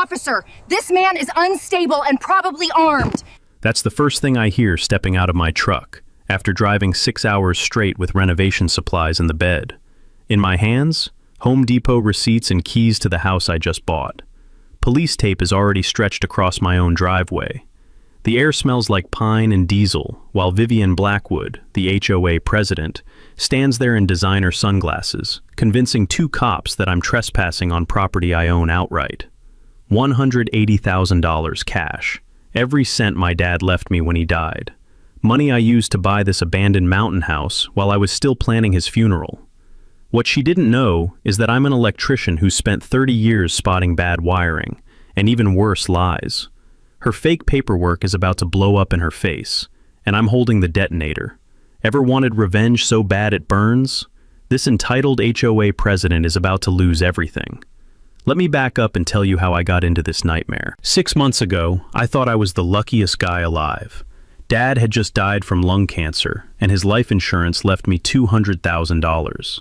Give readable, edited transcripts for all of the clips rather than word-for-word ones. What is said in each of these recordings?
officer. This man is unstable and probably armed. That's the first thing I hear stepping out of my truck, after driving 6 hours straight with renovation supplies in the bed. In my hands, Home Depot receipts and keys to the house I just bought. Police tape is already stretched across my own driveway. The air smells like pine and diesel, while Vivian Blackwood, the HOA president, stands there in designer sunglasses, convincing 2 cops that I'm trespassing on property I own outright. $180,000 cash, every cent my dad left me when he died. Money I used to buy this abandoned mountain house while I was still planning his funeral. What she didn't know is that I'm an electrician who spent 30 years spotting bad wiring, and even worse, lies. Her fake paperwork is about to blow up in her face, and I'm holding the detonator. Ever wanted revenge so bad it burns? This entitled HOA president is about to lose everything. Let me back up and tell you how I got into this nightmare. 6 months ago, I thought I was the luckiest guy alive. Dad had just died from lung cancer, and his life insurance left me $200,000.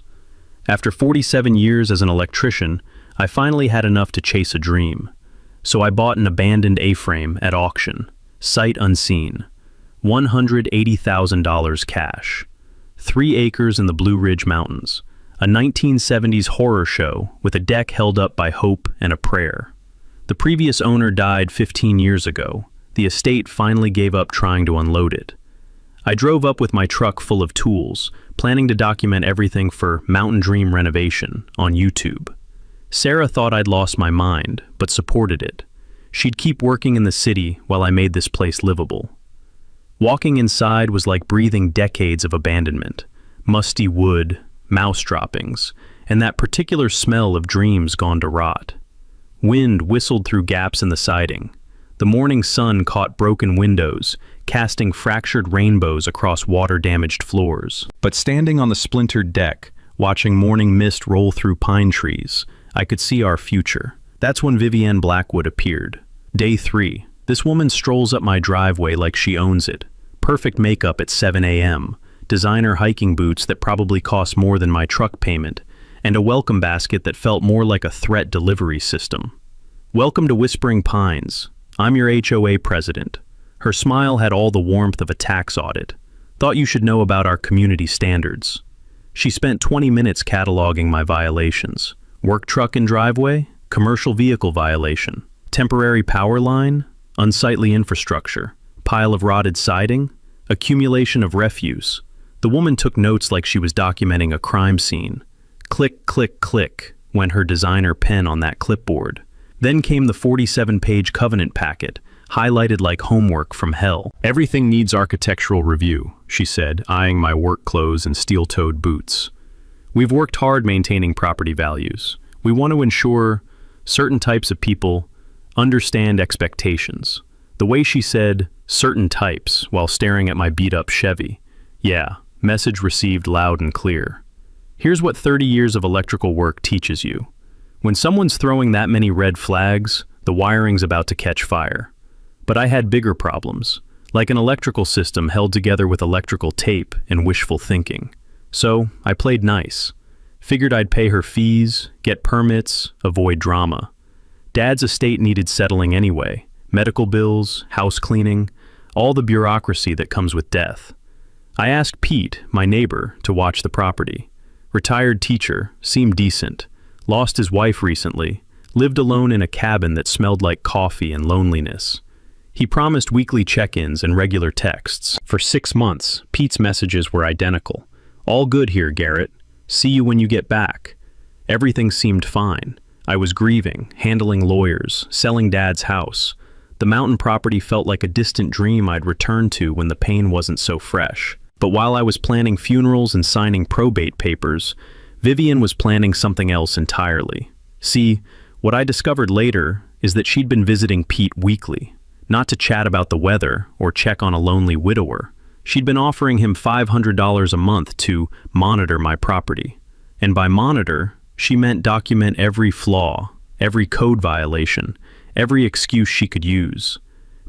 After 47 years as an electrician, I finally had enough to chase a dream. So I bought an abandoned A-frame at auction, sight unseen. $180,000 cash. 3 acres in the Blue Ridge Mountains. A 1970s horror show with a deck held up by hope and a prayer. The previous owner died 15 years ago. The estate finally gave up trying to unload it. I drove up with my truck full of tools, planning to document everything for Mountain Dream Renovation on YouTube. Sarah thought I'd lost my mind, but supported it. She'd keep working in the city while I made this place livable. Walking inside was like breathing decades of abandonment. Musty wood, mouse droppings, and that particular smell of dreams gone to rot. Wind whistled through gaps in the siding. The morning sun caught broken windows, casting fractured rainbows across water-damaged floors. But standing on the splintered deck, watching morning mist roll through pine trees, I could see our future. That's when Vivian Blackwood appeared. Day 3. This woman strolls up my driveway like she owns it. Perfect makeup at 7 a.m., designer hiking boots that probably cost more than my truck payment, and a welcome basket that felt more like a threat delivery system. Welcome to Whispering Pines. I'm your HOA president. Her smile had all the warmth of a tax audit. Thought you should know about our community standards. She spent 20 minutes cataloging my violations. Work truck and driveway, commercial vehicle violation, temporary power line, unsightly infrastructure, pile of rotted siding, accumulation of refuse. The woman took notes like she was documenting a crime scene. Click, click, click, went her designer pen on that clipboard. Then came the 47-page covenant packet, highlighted like homework from hell. Everything needs architectural review, she said, eyeing my work clothes and steel-toed boots. We've worked hard maintaining property values. We want to ensure certain types of people understand expectations. The way she said, certain types, while staring at my beat-up Chevy. Yeah, message received loud and clear. Here's what 30 years of electrical work teaches you. When someone's throwing that many red flags, the wiring's about to catch fire. But I had bigger problems, like an electrical system held together with electrical tape and wishful thinking. So I played nice. Figured I'd pay her fees, get permits, avoid drama. Dad's estate needed settling anyway. Medical bills, house cleaning, all the bureaucracy that comes with death. I asked Pete, my neighbor, to watch the property. Retired teacher, seemed decent, lost his wife recently, lived alone in a cabin that smelled like coffee and loneliness. He promised weekly check-ins and regular texts. For 6 months, Pete's messages were identical. All good here, Garrett. See you when you get back. Everything seemed fine. I was grieving, handling lawyers, selling Dad's house. The mountain property felt like a distant dream I'd return to when the pain wasn't so fresh. But while I was planning funerals and signing probate papers, Vivian was planning something else entirely. See, what I discovered later is that she'd been visiting Pete weekly, not to chat about the weather or check on a lonely widower. She'd been offering him $500 a month to monitor my property. And by monitor, she meant document every flaw, every code violation, every excuse she could use.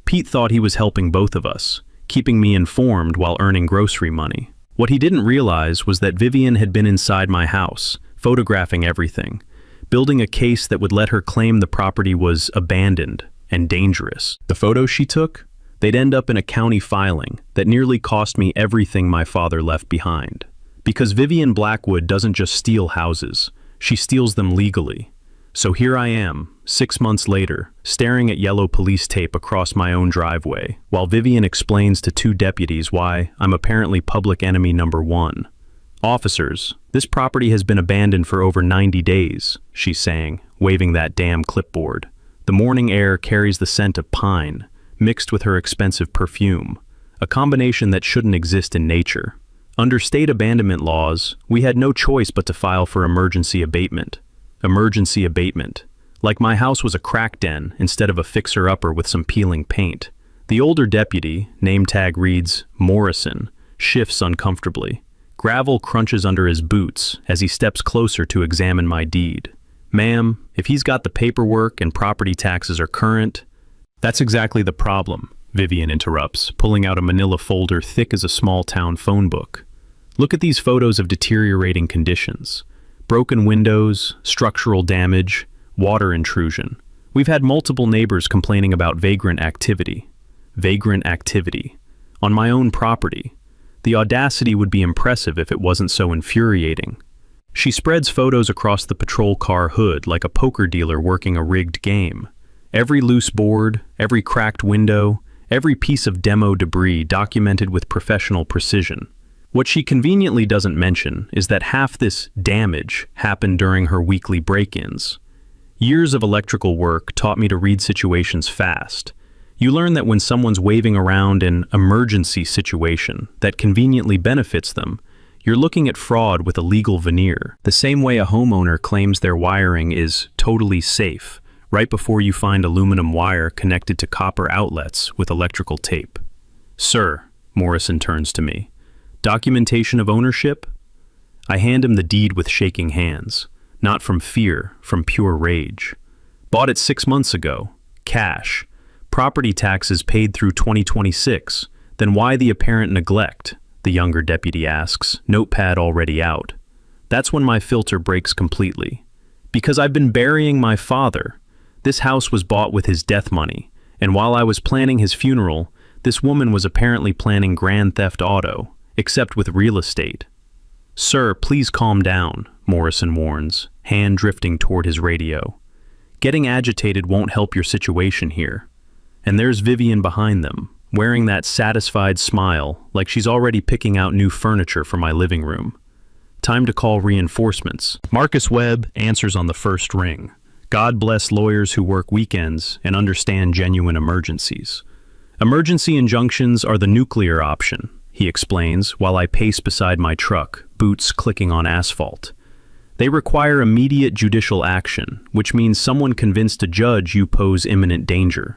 Pete thought he was helping both of us, keeping me informed while earning grocery money. What he didn't realize was that Vivian had been inside my house, photographing everything, building a case that would let her claim the property was abandoned and dangerous. The photos she took? They'd end up in a county filing that nearly cost me everything my father left behind. Because Vivian Blackwood doesn't just steal houses, she steals them legally. So here I am, 6 months later, staring at yellow police tape across my own driveway, while Vivian explains to 2 deputies why I'm apparently public enemy number 1. "Officers, this property has been abandoned for over 90 days, she's saying, waving that damn clipboard. The morning air carries the scent of pine, mixed with her expensive perfume, a combination that shouldn't exist in nature. Under state abandonment laws, we had no choice but to file for emergency abatement. Emergency abatement. Like my house was a crack den instead of a fixer-upper with some peeling paint. The older deputy, name tag reads Morrison, shifts uncomfortably. Gravel crunches under his boots as he steps closer to examine my deed. "Ma'am, if he's got the paperwork and property taxes are current..." "That's exactly the problem," Vivian interrupts, pulling out a manila folder thick as a small-town phone book. "Look at these photos of deteriorating conditions. Broken windows, structural damage, water intrusion. We've had multiple neighbors complaining about vagrant activity. Vagrant activity. On my own property. The audacity would be impressive if it wasn't so infuriating." She spreads photos across the patrol car hood like a poker dealer working a rigged game. Every loose board, every cracked window, every piece of demo debris documented with professional precision. What she conveniently doesn't mention is that half this damage happened during her weekly break-ins. Years of electrical work taught me to read situations fast. You learn that when someone's waving around an emergency situation that conveniently benefits them, you're looking at fraud with a legal veneer. The same way a homeowner claims their wiring is totally safe, right before you find aluminum wire connected to copper outlets with electrical tape. "Sir," Morrison turns to me. "Documentation of ownership?" I hand him the deed with shaking hands, not from fear, from pure rage. "Bought it 6 months ago. Cash. Property taxes paid through 2026. Then why the apparent neglect?" the younger deputy asks, notepad already out. That's when my filter breaks completely. "Because I've been burying my father. This house was bought with his death money, and while I was planning his funeral, this woman was apparently planning grand theft auto, except with real estate." "Sir, please calm down," Morrison warns, hand drifting toward his radio. "Getting agitated won't help your situation here." And there's Vivian behind them, wearing that satisfied smile like she's already picking out new furniture for my living room. Time to call reinforcements. Marcus Webb answers on the first ring. God bless lawyers who work weekends and understand genuine emergencies. "Emergency injunctions are the nuclear option," he explains while I pace beside my truck, boots clicking on asphalt. "They require immediate judicial action, which means someone convinced a judge you pose imminent danger.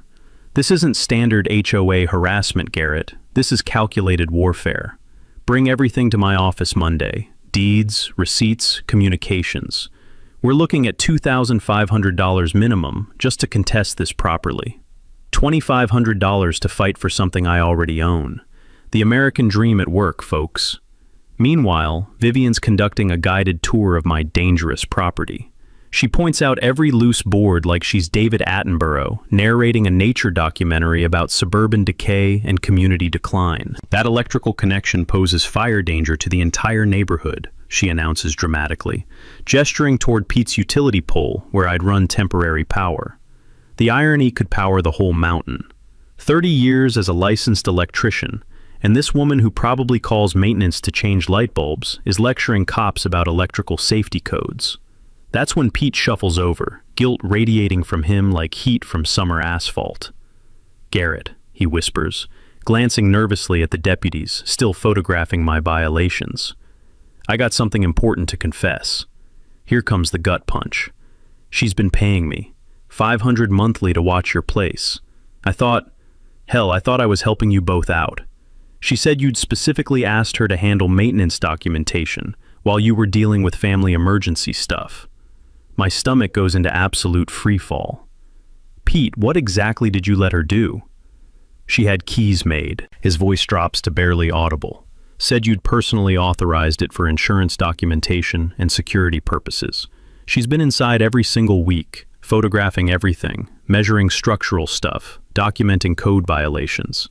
This isn't standard HOA harassment, Garrett. This is calculated warfare. Bring everything to my office Monday. Deeds, receipts, communications. We're looking at $2,500 minimum just to contest this properly. $2,500 to fight for something I already own. The American dream at work, folks." Meanwhile, Vivian's conducting a guided tour of my dangerous property. She points out every loose board like she's David Attenborough, narrating a nature documentary about suburban decay and community decline. "That electrical connection poses fire danger to the entire neighborhood," she announces dramatically, gesturing toward Pete's utility pole where I'd run temporary power. The irony could power the whole mountain. 30 years as a licensed electrician, and this woman who probably calls maintenance to change light bulbs is lecturing cops about electrical safety codes. That's when Pete shuffles over, guilt radiating from him like heat from summer asphalt. "Garrett," he whispers, glancing nervously at the deputies, still photographing my violations. "I got something important to confess. Here comes the gut punch. She's been paying me $500 monthly to watch your place. I thought I was helping you both out. She said you'd specifically asked her to handle maintenance documentation while you were dealing with family emergency stuff." My stomach goes into absolute freefall. "Pete, what exactly did you let her do?" "She had keys made." His voice drops to barely audible. "Said you'd personally authorized it for insurance documentation and security purposes. She's been inside every single week, photographing everything, measuring structural stuff, documenting code violations.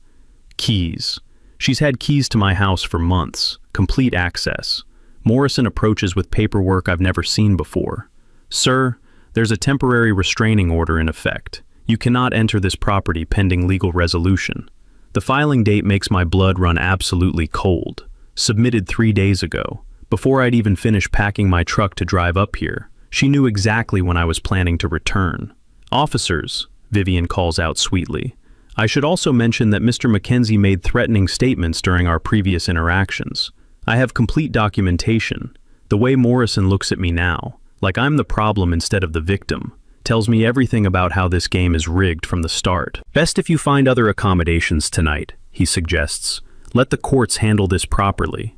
Keys. She's had keys to my house for months, complete access. Morrison approaches with paperwork I've never seen before. Sir, there's a temporary restraining order in effect. You cannot enter this property pending legal resolution. The filing date makes my blood run absolutely cold. Submitted 3 days ago. Before I'd even finished packing my truck to drive up here, she knew exactly when I was planning to return. Officers, Vivian calls out sweetly. I should also mention that Mr. Mackenzie made threatening statements during our previous interactions. I have complete documentation. The way Morrison looks at me now, like I'm the problem instead of the victim, tells me everything about how this game is rigged from the start. Best if you find other accommodations tonight, he suggests. Let the courts handle this properly.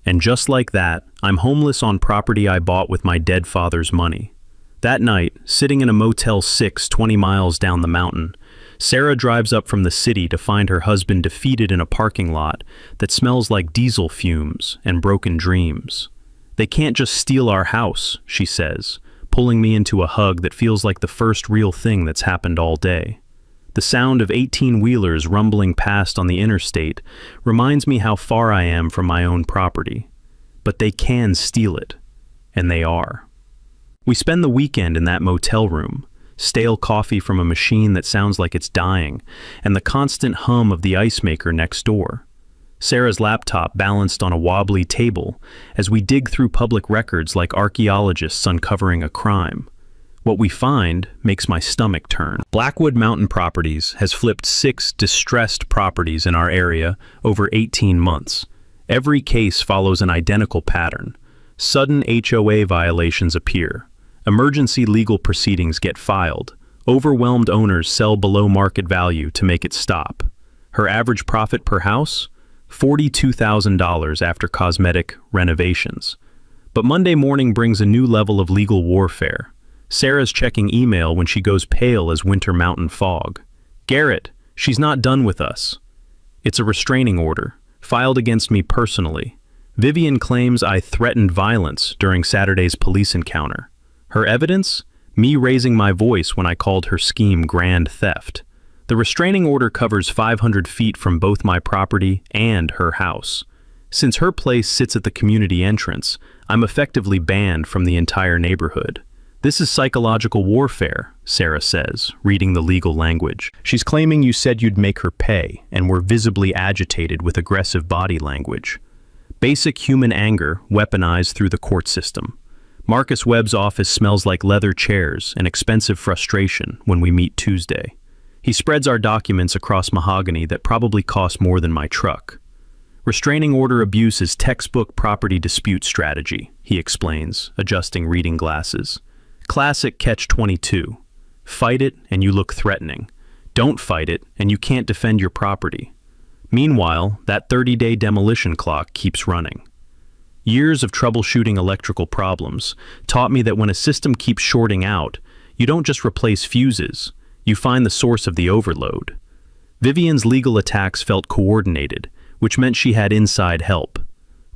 And just like that, I'm homeless on property I bought with my dead father's money. That night, sitting in a Motel 6 20 miles down the mountain, Sarah drives up from the city to find her husband defeated in a parking lot that smells like diesel fumes and broken dreams. They can't just steal our house, she says, pulling me into a hug that feels like the first real thing that's happened all day. The sound of 18-wheelers rumbling past on the interstate reminds me how far I am from my own property. But they can steal it, and they are. We spend the weekend in that motel room, stale coffee from a machine that sounds like it's dying, and the constant hum of the ice maker next door. Sarah's laptop balanced on a wobbly table as we dig through public records like archaeologists uncovering a crime. What we find makes my stomach turn. Blackwood Mountain Properties has flipped 6 distressed properties in our area over 18 months. Every case follows an identical pattern. Sudden HOA violations appear. Emergency legal proceedings get filed. Overwhelmed owners sell below market value to make it stop. Her average profit per house? $42,000 after cosmetic renovations. But Monday morning brings a new level of legal warfare. Sarah's checking email when she goes pale as winter mountain fog. Garrett, she's not done with us. It's a restraining order, filed against me personally. Vivian claims I threatened violence during Saturday's police encounter. Her evidence? Me raising my voice when I called her scheme grand theft. The restraining order covers 500 feet from both my property and her house. Since her place sits at the community entrance, I'm effectively banned from the entire neighborhood. This is psychological warfare, Sarah says, reading the legal language. She's claiming you said you'd make her pay and were visibly agitated with aggressive body language. Basic human anger weaponized through the court system. Marcus Webb's office smells like leather chairs and expensive frustration when we meet Tuesday. He spreads our documents across mahogany that probably cost more than my truck. Restraining order abuse is textbook property dispute strategy, he explains, adjusting reading glasses. Classic catch-22. Fight it and you look threatening. Don't fight it and you can't defend your property. Meanwhile, that 30-day demolition clock keeps running. Years of troubleshooting electrical problems taught me that when a system keeps shorting out, you don't just replace fuses, you find the source of the overload. Vivian's legal attacks felt coordinated, which meant she had inside help.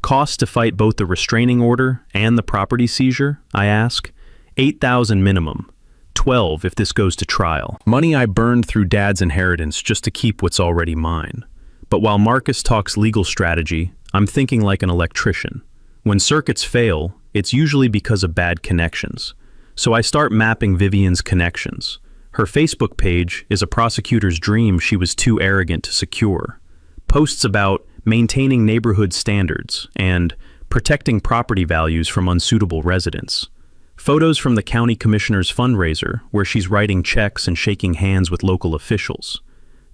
Costs to fight both the restraining order and the property seizure, I ask? $8,000 minimum. 12 if this goes to trial. Money I burned through Dad's inheritance just to keep what's already mine. But while Marcus talks legal strategy, I'm thinking like an electrician. When circuits fail, it's usually because of bad connections. So I start mapping Vivian's connections. Her Facebook page is a prosecutor's dream she was too arrogant to secure. Posts about maintaining neighborhood standards and protecting property values from unsuitable residents. Photos from the county commissioner's fundraiser where she's writing checks and shaking hands with local officials.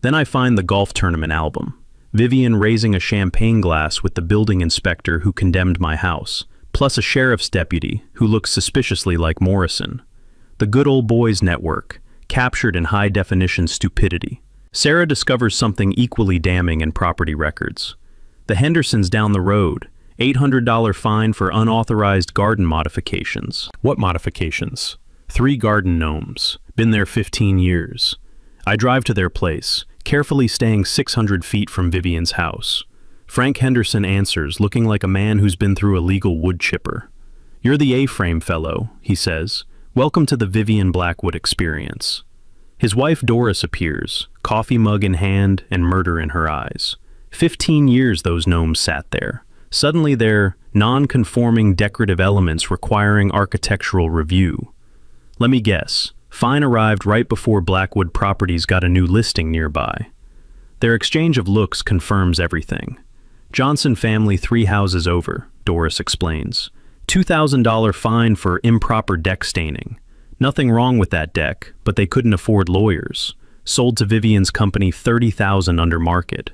Then I find the golf tournament album. Vivian raising a champagne glass with the building inspector who condemned my house, plus a sheriff's deputy who looks suspiciously like Morrison. The good old boys network, captured in high-definition stupidity. Sarah discovers something equally damning in property records. The Hendersons down the road, $800 fine for unauthorized garden modifications. What modifications? 3 garden gnomes. Been there 15 years. I drive to their place, carefully staying 600 feet from Vivian's house. Frank Henderson answers, looking like a man who's been through a legal wood chipper. "You're the A-frame fellow," he says. "Welcome to the Vivian Blackwood experience." His wife Doris appears, coffee mug in hand and murder in her eyes. 15 years those gnomes sat there. Suddenly they're non-conforming decorative elements requiring architectural review. Let me guess, Fine arrived right before Blackwood Properties got a new listing nearby. Their exchange of looks confirms everything. "Johnson family 3 houses over," Doris explains. $2,000 fine for improper deck staining. Nothing wrong with that deck, but they couldn't afford lawyers. Sold to Vivian's company $30,000 under market.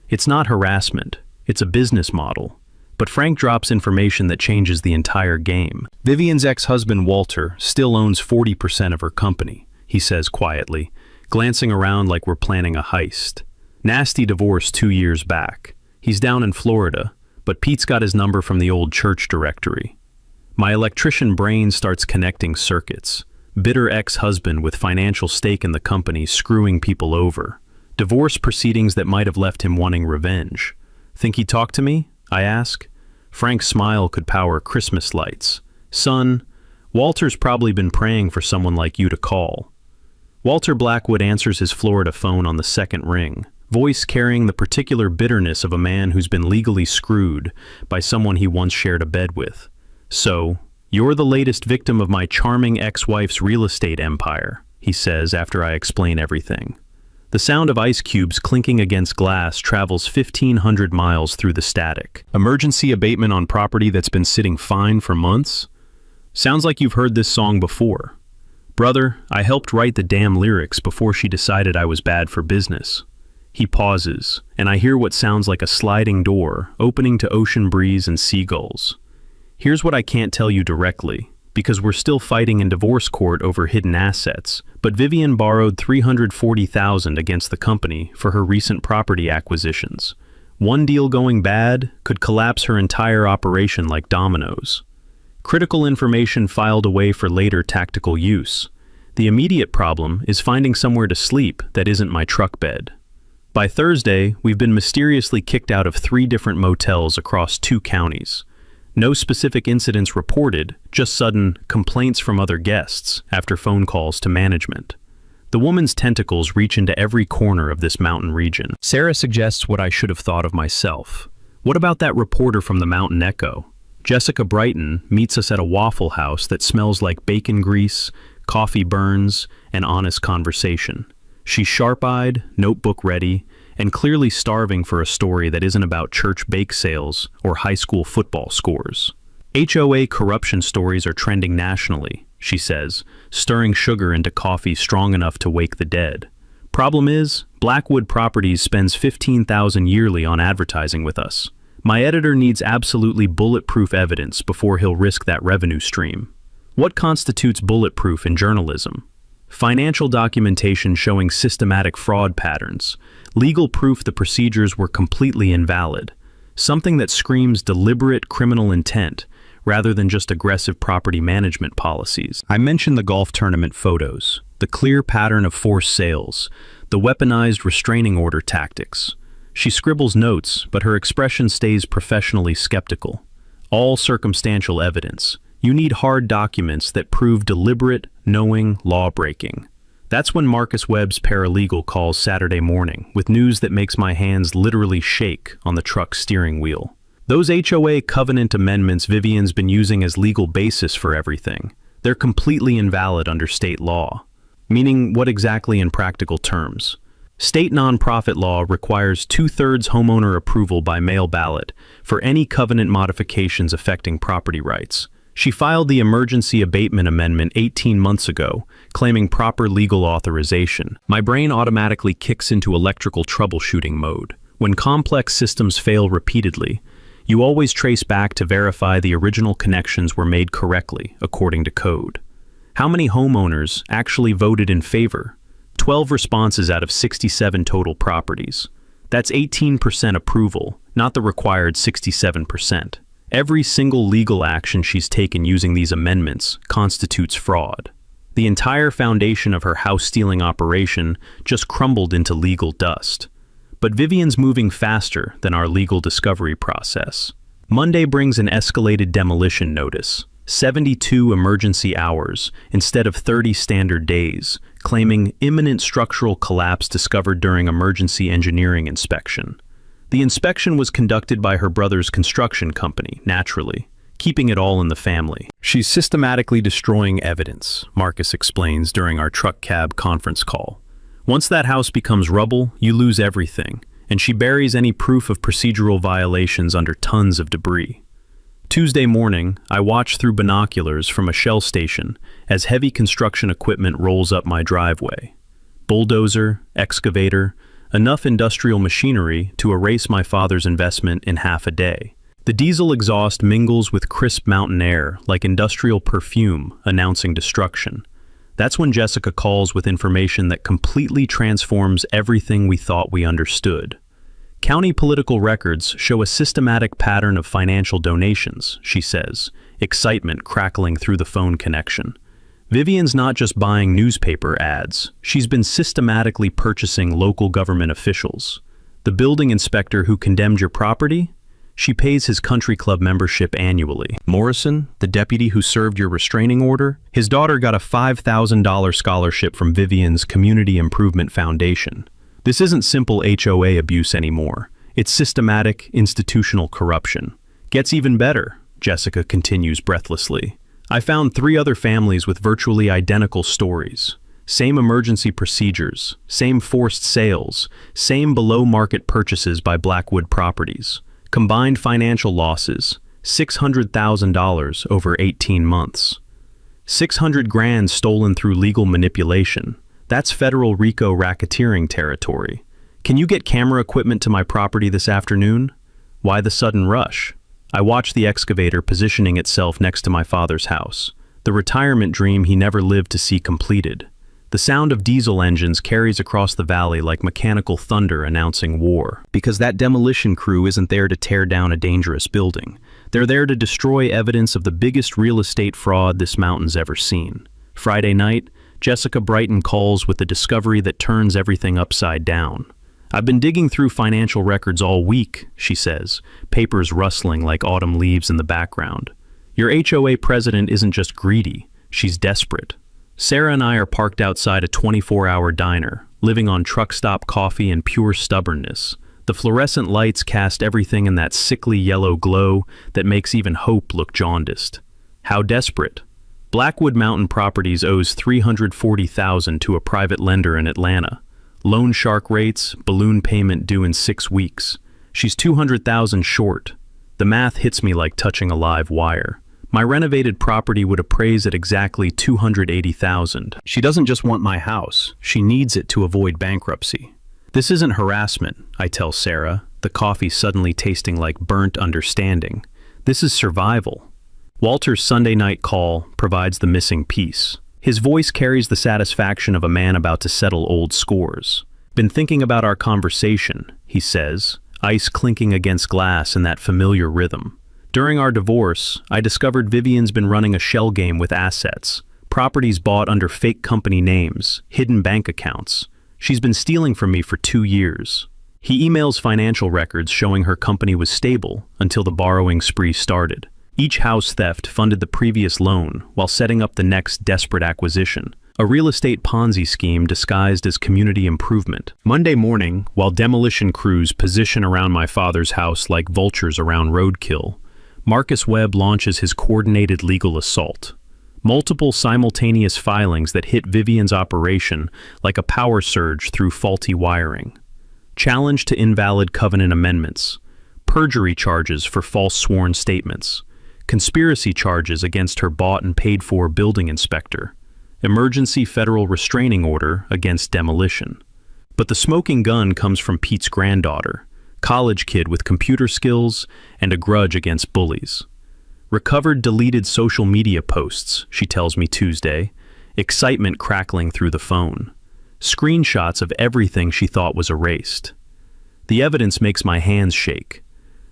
It's not harassment, it's a business model. But Frank drops information that changes the entire game. Vivian's ex-husband Walter still owns 40% of her company, he says quietly, glancing around like we're planning a heist. Nasty divorce 2 years back. He's down in Florida, but Pete's got his number from the old church directory. My electrician brain starts connecting circuits. Bitter ex-husband with financial stake in the company screwing people over. Divorce proceedings that might have left him wanting revenge. "Think he talked to me?" I ask. Frank's smile could power Christmas lights. "Son, Walter's probably been praying for someone like you to call." Walter Blackwood answers his Florida phone on the second ring, voice carrying the particular bitterness of a man who's been legally screwed by someone he once shared a bed with. "So, you're the latest victim of my charming ex-wife's real estate empire," he says after I explain everything. The sound of ice cubes clinking against glass travels 1,500 miles through the static. "Emergency abatement on property that's been sitting fine for months? Sounds like you've heard this song before." "Brother, I helped write the damn lyrics before she decided I was bad for business." He pauses, and I hear what sounds like a sliding door opening to ocean breeze and seagulls. "Here's what I can't tell you directly, because we're still fighting in divorce court over hidden assets, but Vivian borrowed $340,000 against the company for her recent property acquisitions. One deal going bad could collapse her entire operation like dominoes. Critical information filed away for later tactical use. The immediate problem is finding somewhere to sleep that isn't my truck bed. By Thursday, we've been mysteriously kicked out of 3 different motels across 2 counties. No specific incidents reported, just sudden complaints from other guests after phone calls to management. The woman's tentacles reach into every corner of this mountain region. Sarah suggests what I should have thought of myself. What about that reporter from the Mountain Echo? Jessica Brighton meets us at a Waffle House that smells like bacon grease, coffee burns, and honest conversation. She's sharp-eyed, notebook ready, and clearly starving for a story that isn't about church bake sales or high school football scores. HOA corruption stories are trending nationally, she says, stirring sugar into coffee strong enough to wake the dead. Problem is, Blackwood Properties spends $15,000 yearly on advertising with us. My editor needs absolutely bulletproof evidence before he'll risk that revenue stream. What constitutes bulletproof in journalism? Financial documentation showing systematic fraud patterns, legal proof the procedures were completely invalid, something that screams deliberate criminal intent rather than just aggressive property management policies. I mentioned the golf tournament photos, the clear pattern of forced sales, the weaponized restraining order tactics. She scribbles notes, but her expression stays professionally skeptical. All circumstantial evidence. You need hard documents that prove deliberate, knowing law-breaking. That's when Marcus Webb's paralegal calls Saturday morning with news that makes my hands literally shake on the truck's steering wheel. Those HOA covenant amendments Vivian's been using as legal basis for everything. They're completely invalid under state law. Meaning what exactly in practical terms? State nonprofit law requires 2/3 homeowner approval by mail ballot for any covenant modifications affecting property rights. She filed the emergency abatement amendment 18 months ago, claiming proper legal authorization. My brain automatically kicks into electrical troubleshooting mode. When complex systems fail repeatedly, you always trace back to verify the original connections were made correctly, according to code. How many homeowners actually voted in favor? 12 responses out of 67 total properties. That's 18% approval, not the required 67%. Every single legal action she's taken using these amendments constitutes fraud. The entire foundation of her house-stealing operation just crumbled into legal dust. But Vivian's moving faster than our legal discovery process. Monday brings an escalated demolition notice. 72 emergency hours instead of 30 standard days, claiming imminent structural collapse discovered during emergency engineering inspection. The inspection was conducted by her brother's construction company, naturally, keeping it all in the family. She's systematically destroying evidence, Marcus explains during our truck cab conference call. Once that house becomes rubble, you lose everything, and she buries any proof of procedural violations under tons of debris. Tuesday morning, I watch through binoculars from a Shell station as heavy construction equipment rolls up my driveway. Bulldozer, excavator, enough industrial machinery to erase my father's investment in half a day. The diesel exhaust mingles with crisp mountain air like industrial perfume announcing destruction. That's when Jessica calls with information that completely transforms everything we thought we understood. County political records show a systematic pattern of financial donations, she says, excitement crackling through the phone connection. Vivian's not just buying newspaper ads, she's been systematically purchasing local government officials. The building inspector who condemned your property? She pays his country club membership annually. Morrison, the deputy who served your restraining order, his daughter got a $5,000 scholarship from Vivian's Community Improvement Foundation. This isn't simple HOA abuse anymore. It's systematic, institutional corruption. Gets even better, Jessica continues breathlessly. I found 3 other families with virtually identical stories. Same emergency procedures, same forced sales, same below-market purchases by Blackwood Properties. Combined financial losses, $600,000 over 18 months. 600 grand stolen through legal manipulation. That's federal RICO racketeering territory. Can you get camera equipment to my property this afternoon? Why the sudden rush? I watched the excavator positioning itself next to my father's house, the retirement dream he never lived to see completed. The sound of diesel engines carries across the valley like mechanical thunder announcing war. Because that demolition crew isn't there to tear down a dangerous building. They're there to destroy evidence of the biggest real estate fraud this mountain's ever seen. Friday night, Jessica Brighton calls with the discovery that turns everything upside down. I've been digging through financial records all week, she says, papers rustling like autumn leaves in the background. Your HOA president isn't just greedy, she's desperate. Sarah and I are parked outside a 24-hour diner, living on truck stop coffee and pure stubbornness. The fluorescent lights cast everything in that sickly yellow glow that makes even hope look jaundiced. How desperate? Blackwood Mountain Properties owes $340,000 to a private lender in Atlanta. Loan shark rates, balloon payment due in 6 weeks. She's $200,000 short. The math hits me like touching a live wire. My renovated property would appraise at exactly $280,000. She doesn't just want my house, she needs it to avoid bankruptcy. This isn't harassment, I tell Sarah, the coffee suddenly tasting like burnt understanding. This is survival. Walter's Sunday night call provides the missing piece. His voice carries the satisfaction of a man about to settle old scores. Been thinking about our conversation, he says, ice clinking against glass in that familiar rhythm. During our divorce, I discovered Vivian's been running a shell game with assets, properties bought under fake company names, hidden bank accounts. She's been stealing from me for 2 years. He emails financial records showing her company was stable until the borrowing spree started. Each house theft funded the previous loan while setting up the next desperate acquisition. A real estate Ponzi scheme disguised as community improvement. Monday morning, while demolition crews position around my father's house like vultures around roadkill, Marcus Webb launches his coordinated legal assault. Multiple simultaneous filings that hit Vivian's operation like a power surge through faulty wiring. Challenge to invalid covenant amendments. Perjury charges for false sworn statements. Conspiracy charges against her bought and paid for building inspector. Emergency federal restraining order against demolition. But the smoking gun comes from Pete's granddaughter, college kid with computer skills and a grudge against bullies. Recovered deleted social media posts, she tells me Tuesday, excitement crackling through the phone. Screenshots of everything she thought was erased. The evidence makes my hands shake.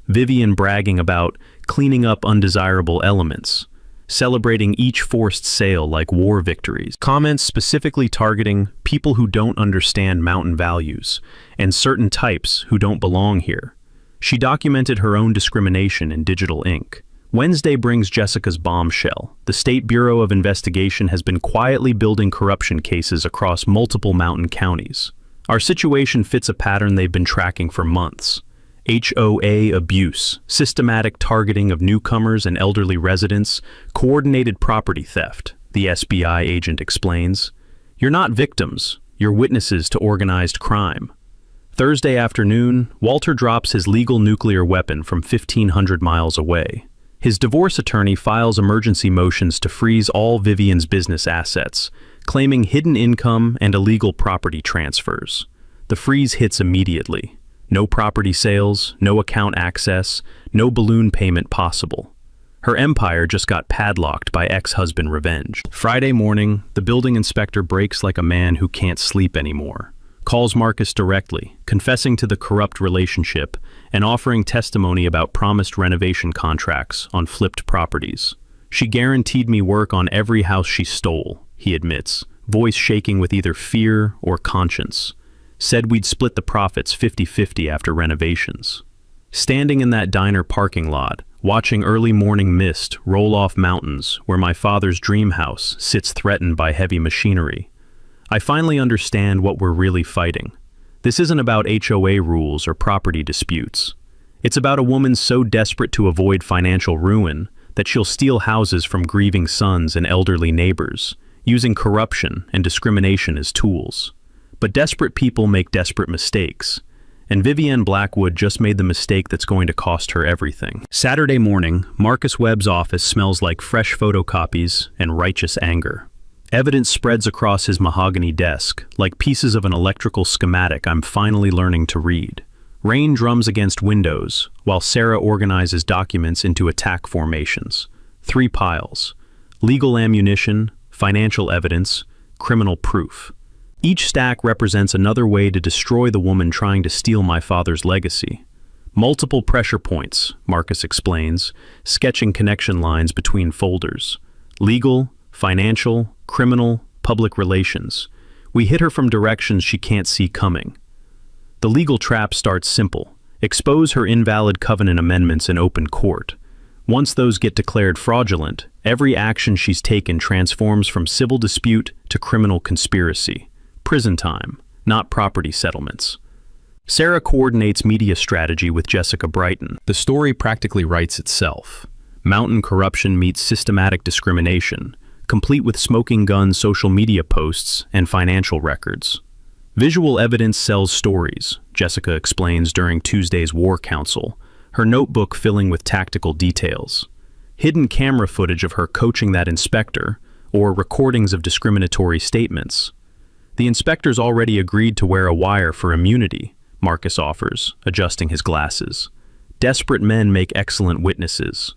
Vivian bragging about cleaning up undesirable elements, celebrating each forced sale like war victories. Comments specifically targeting people who don't understand mountain values and certain types who don't belong here. She documented her own discrimination in digital ink. Wednesday brings Jessica's bombshell. The State Bureau of Investigation has been quietly building corruption cases across multiple mountain counties. Our situation fits a pattern they've been tracking for months. HOA abuse, systematic targeting of newcomers and elderly residents, coordinated property theft, the SBI agent explains. You're not victims, you're witnesses to organized crime. Thursday afternoon, Walter drops his legal nuclear weapon from 1,500 miles away. His divorce attorney files emergency motions to freeze all Vivian's business assets, claiming hidden income and illegal property transfers. The freeze hits immediately. No property sales, no account access, no balloon payment possible. Her empire just got padlocked by ex-husband revenge. Friday morning, the building inspector breaks like a man who can't sleep anymore. Calls Marcus directly, confessing to the corrupt relationship and offering testimony about promised renovation contracts on flipped properties. She guaranteed me work on every house she stole, he admits, voice shaking with either fear or conscience. Said we'd split the profits 50-50 after renovations. Standing in that diner parking lot, watching early morning mist roll off mountains where my father's dream house sits threatened by heavy machinery, I finally understand what we're really fighting. This isn't about HOA rules or property disputes. It's about a woman so desperate to avoid financial ruin that she'll steal houses from grieving sons and elderly neighbors, using corruption and discrimination as tools. But desperate people make desperate mistakes, and Vivienne Blackwood just made the mistake that's going to cost her everything. Saturday morning, Marcus Webb's office smells like fresh photocopies and righteous anger. Evidence spreads across his mahogany desk, like pieces of an electrical schematic I'm finally learning to read. Rain drums against windows, while Sarah organizes documents into attack formations. 3 piles: legal ammunition, financial evidence, criminal proof. Each stack represents another way to destroy the woman trying to steal my father's legacy. Multiple pressure points, Marcus explains, sketching connection lines between folders. Legal, financial, criminal, public relations. We hit her from directions she can't see coming. The legal trap starts simple. Expose her invalid covenant amendments in open court. Once those get declared fraudulent, every action she's taken transforms from civil dispute to criminal conspiracy. Prison time, not property settlements. Sarah coordinates media strategy with Jessica Brighton. The story practically writes itself. Mountain corruption meets systematic discrimination, complete with smoking gun social media posts and financial records. Visual evidence sells stories, Jessica explains during Tuesday's War Council, her notebook filling with tactical details. Hidden camera footage of her coaching that inspector, or recordings of discriminatory statements. The inspector's already agreed to wear a wire for immunity, Marcus offers, adjusting his glasses. Desperate men make excellent witnesses.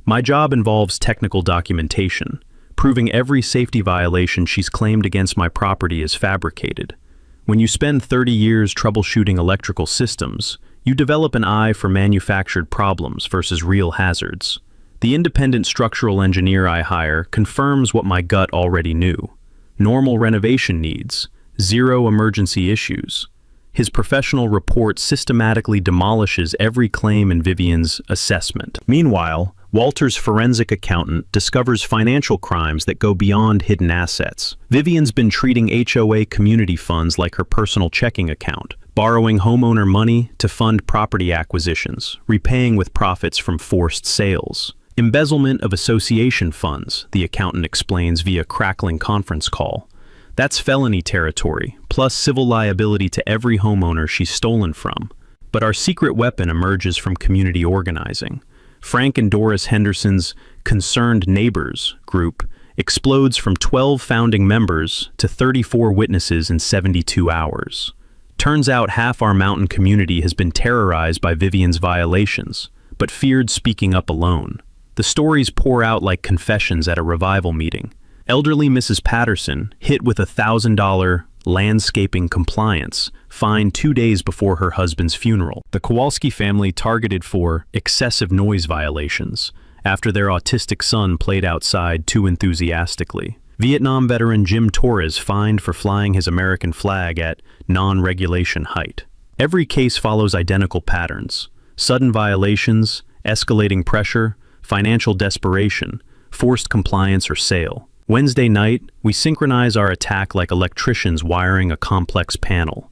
My job involves technical documentation, proving every safety violation she's claimed against my property is fabricated. When you spend 30 years troubleshooting electrical systems, you develop an eye for manufactured problems versus real hazards. The independent structural engineer I hire confirms what my gut already knew. Normal renovation needs, 0 emergency issues. His professional report systematically demolishes every claim in Vivian's assessment. Meanwhile, Walter's forensic accountant discovers financial crimes that go beyond hidden assets. Vivian's been treating HOA community funds like her personal checking account, borrowing homeowner money to fund property acquisitions, repaying with profits from forced sales. Embezzlement of association funds, the accountant explains via crackling conference call. That's felony territory, plus civil liability to every homeowner she's stolen from. But our secret weapon emerges from community organizing. Frank and Doris Henderson's Concerned Neighbors group explodes from 12 founding members to 34 witnesses in 72 hours. Turns out half our mountain community has been terrorized by Vivian's violations, but feared speaking up alone. The stories pour out like confessions at a revival meeting. Elderly Mrs. Patterson, hit with a $1,000 landscaping compliance fine 2 days before her husband's funeral. The Kowalski family targeted for excessive noise violations after their autistic son played outside too enthusiastically. Vietnam veteran Jim Torres fined for flying his American flag at non-regulation height. Every case follows identical patterns: sudden violations, escalating pressure, financial desperation, forced compliance, or sale. Wednesday night, we synchronize our attack like electricians wiring a complex panel.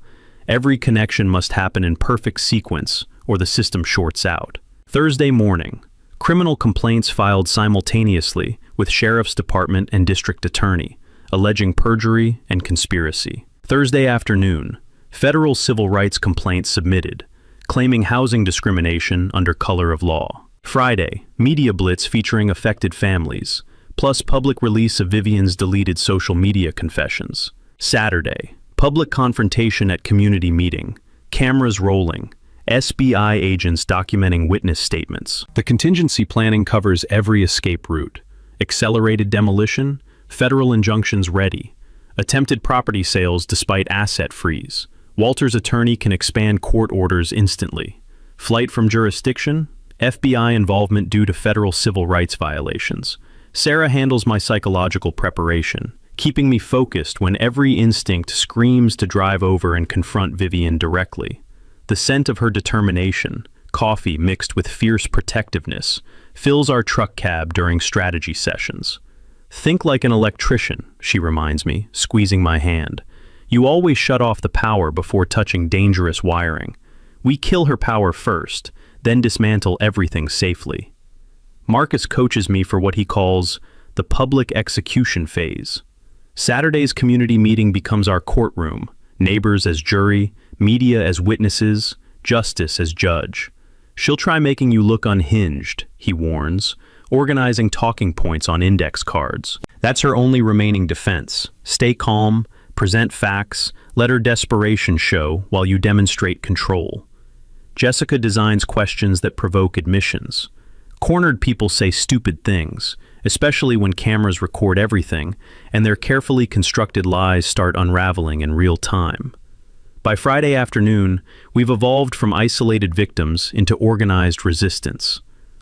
Every connection must happen in perfect sequence, or the system shorts out. Thursday morning, criminal complaints filed simultaneously with Sheriff's Department and District Attorney, alleging perjury and conspiracy. Thursday afternoon, federal civil rights complaints submitted, claiming housing discrimination under color of law. Friday, media blitz featuring affected families, plus public release of Vivian's deleted social media confessions. Saturday, public confrontation at community meeting, cameras rolling, SBI agents documenting witness statements. The contingency planning covers every escape route. Accelerated demolition, federal injunctions ready, attempted property sales despite asset freeze. Walter's attorney can expand court orders instantly. Flight from jurisdiction, FBI involvement due to federal civil rights violations. Sarah handles my psychological preparation, keeping me focused when every instinct screams to drive over and confront Vivian directly. The scent of her determination, coffee mixed with fierce protectiveness, fills our truck cab during strategy sessions. Think like an electrician, she reminds me, squeezing my hand. You always shut off the power before touching dangerous wiring. We kill her power first, then dismantle everything safely. Marcus coaches me for what he calls the public execution phase. Saturday's community meeting becomes our courtroom, neighbors as jury, media as witnesses, justice as judge. She'll try making you look unhinged, he warns, organizing talking points on index cards. That's her only remaining defense. Stay calm, present facts, let her desperation show while you demonstrate control. Jessica designs questions that provoke admissions. Cornered people say stupid things, especially when cameras record everything, and their carefully constructed lies start unraveling in real time. By Friday afternoon, we've evolved from isolated victims into organized resistance.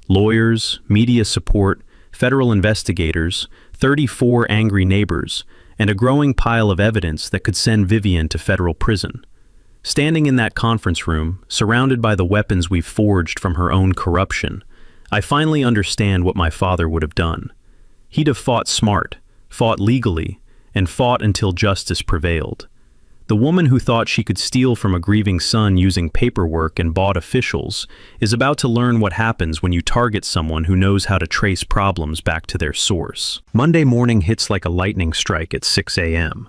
Lawyers, media support, federal investigators, 34 angry neighbors, and a growing pile of evidence that could send Vivian to federal prison. Standing in that conference room, surrounded by the weapons we've forged from her own corruption, I finally understand what my father would have done. He'd have fought smart, fought legally, and fought until justice prevailed. The woman who thought she could steal from a grieving son using paperwork and bought officials is about to learn what happens when you target someone who knows how to trace problems back to their source. Monday morning hits like a lightning strike at 6 a.m.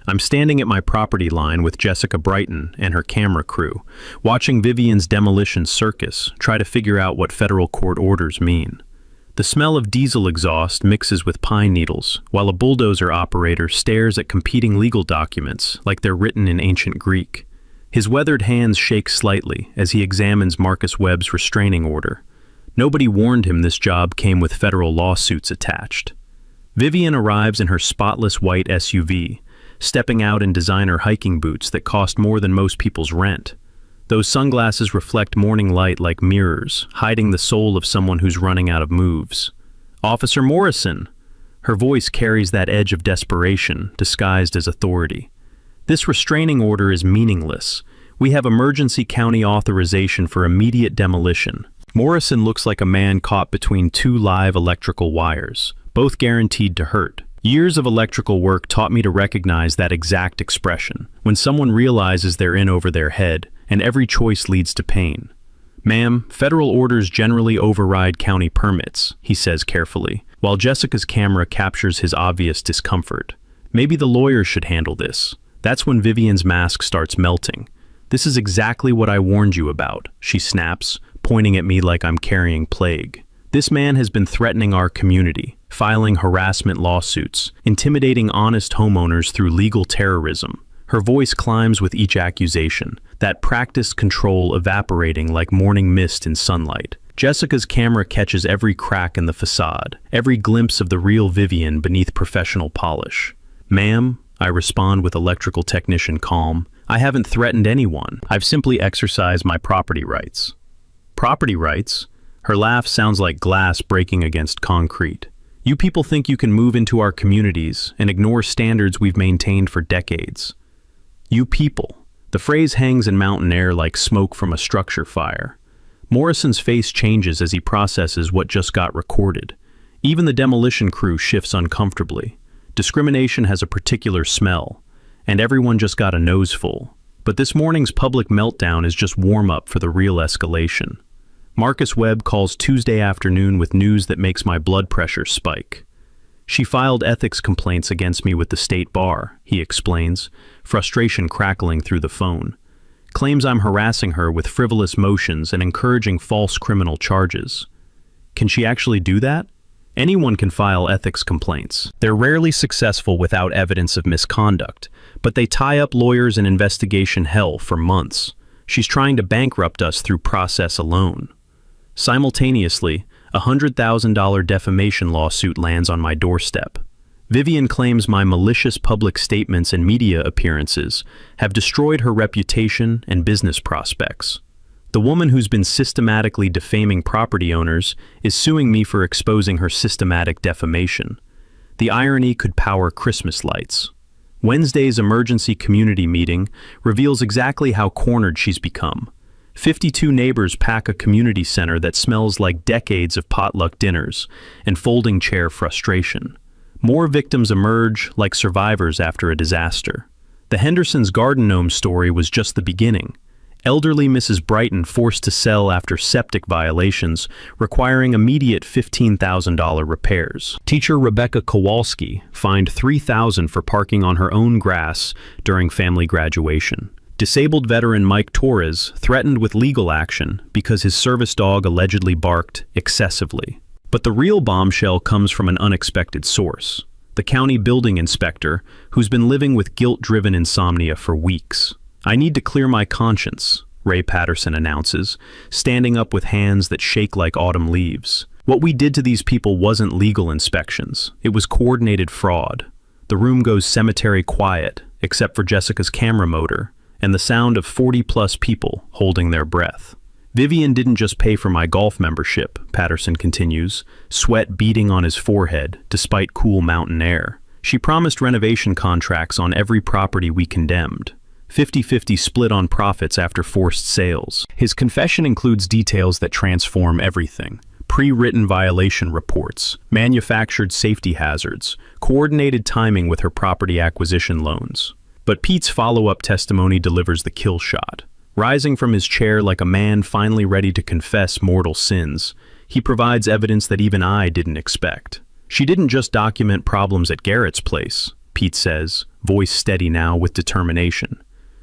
I'm standing at my property line with Jessica Brighton and her camera crew, watching Vivian's demolition circus try to figure out what federal court orders mean. The smell of diesel exhaust mixes with pine needles, while a bulldozer operator stares at competing legal documents like they're written in ancient Greek. His weathered hands shake slightly as he examines Marcus Webb's restraining order. Nobody warned him this job came with federal lawsuits attached. Vivian arrives in her spotless white SUV, stepping out in designer hiking boots that cost more than most people's rent. Those sunglasses reflect morning light like mirrors, hiding the soul of someone who's running out of moves. "Officer Morrison!" Her voice carries that edge of desperation, disguised as authority. "This restraining order is meaningless. We have emergency county authorization for immediate demolition." Morrison looks like a man caught between two live electrical wires, both guaranteed to hurt. Years of electrical work taught me to recognize that exact expression, when someone realizes they're in over their head, and every choice leads to pain. "Ma'am, federal orders generally override county permits," he says carefully, while Jessica's camera captures his obvious discomfort. "Maybe the lawyers should handle this." That's when Vivian's mask starts melting. "This is exactly what I warned you about," she snaps, pointing at me like I'm carrying plague. "This man has been threatening our community, filing harassment lawsuits, intimidating honest homeowners through legal terrorism." Her voice climbs with each accusation, that practiced control evaporating like morning mist in sunlight. Jessica's camera catches every crack in the facade, every glimpse of the real Vivian beneath professional polish. "Ma'am," I respond with electrical technician calm, "I haven't threatened anyone. I've simply exercised my property rights." "Property rights?" Her laugh sounds like glass breaking against concrete. "You people think you can move into our communities and ignore standards we've maintained for decades." "You people." The phrase hangs in mountain air like smoke from a structure fire. Morrison's face changes as he processes what just got recorded. Even the demolition crew shifts uncomfortably. Discrimination has a particular smell, and everyone just got a noseful. But this morning's public meltdown is just warm-up for the real escalation. Marcus Webb calls Tuesday afternoon with news that makes my blood pressure spike. She filed ethics complaints against me with the state bar, he explains, frustration crackling through the phone. Claims I'm harassing her with frivolous motions and encouraging false criminal charges. Can she actually do that? Anyone can file ethics complaints. They're rarely successful without evidence of misconduct, but they tie up lawyers in investigation hell for months. She's trying to bankrupt us through process alone. Simultaneously, a $100,000 defamation lawsuit lands on my doorstep. Vivian claims my malicious public statements and media appearances have destroyed her reputation and business prospects. The woman who's been systematically defaming property owners is suing me for exposing her systematic defamation. The irony could power Christmas lights. Wednesday's emergency community meeting reveals exactly how cornered she's become. 52 neighbors pack a community center that smells like decades of potluck dinners and folding chair frustration. More victims emerge like survivors after a disaster. The Henderson's garden gnome story was just the beginning. Elderly Mrs. Brighton forced to sell after septic violations, requiring immediate $15,000 repairs. Teacher Rebecca Kowalski fined $3,000 for parking on her own grass during family graduation. Disabled veteran Mike Torres threatened with legal action because his service dog allegedly barked excessively. But the real bombshell comes from an unexpected source. The county building inspector, who's been living with guilt-driven insomnia for weeks. "I need to clear my conscience," Ray Patterson announces, standing up with hands that shake like autumn leaves. What we did to these people wasn't legal inspections. It was coordinated fraud. The room goes cemetery quiet, except for Jessica's camera motor, and the sound of 40-plus people holding their breath. Vivian didn't just pay for my golf membership, Patterson continues, sweat beading on his forehead despite cool mountain air. She promised renovation contracts on every property we condemned. 50-50 split on profits after forced sales. His confession includes details that transform everything. Pre-written violation reports, manufactured safety hazards, coordinated timing with her property acquisition loans. But Pete's follow-up testimony delivers the kill shot. Rising from his chair like a man finally ready to confess mortal sins, he provides evidence that even I didn't expect. She didn't just document problems at Garrett's place, Pete says, voice steady now with determination.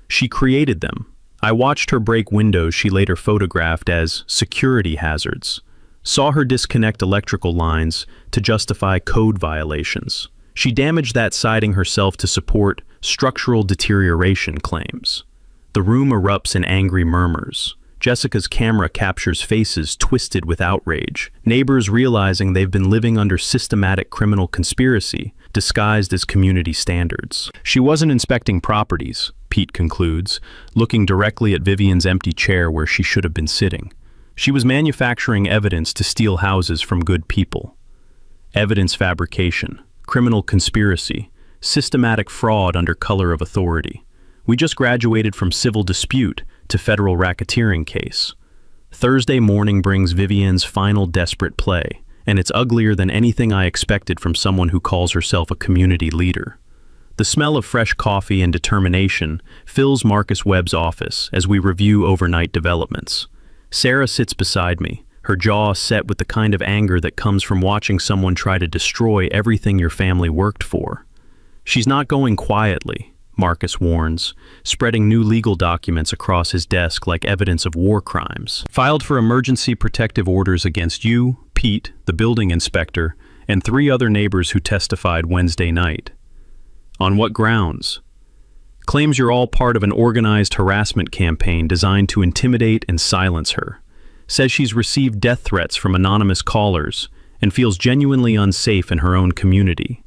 She created them. I watched her break windows she later photographed as security hazards. Saw her disconnect electrical lines to justify code violations. She damaged that siding herself to support structural deterioration claims. The room erupts in angry murmurs. Jessica's camera captures faces twisted with outrage, neighbors realizing they've been living under systematic criminal conspiracy, disguised as community standards. She wasn't inspecting properties, Pete concludes, looking directly at Vivian's empty chair where she should have been sitting. She was manufacturing evidence to steal houses from good people. Evidence fabrication, criminal conspiracy, systematic fraud under color of authority. We just graduated from civil dispute to federal racketeering case. Thursday morning brings Vivian's final desperate play, and it's uglier than anything I expected from someone who calls herself a community leader. The smell of fresh coffee and determination fills Marcus Webb's office as we review overnight developments. Sarah sits beside me, her jaw set with the kind of anger that comes from watching someone try to destroy everything your family worked for. She's not going quietly, Marcus warns, spreading new legal documents across his desk like evidence of war crimes. Filed for emergency protective orders against you, Pete, the building inspector, and 3 other neighbors who testified Wednesday night. On what grounds? Claims you're all part of an organized harassment campaign designed to intimidate and silence her. Says she's received death threats from anonymous callers and feels genuinely unsafe in her own community.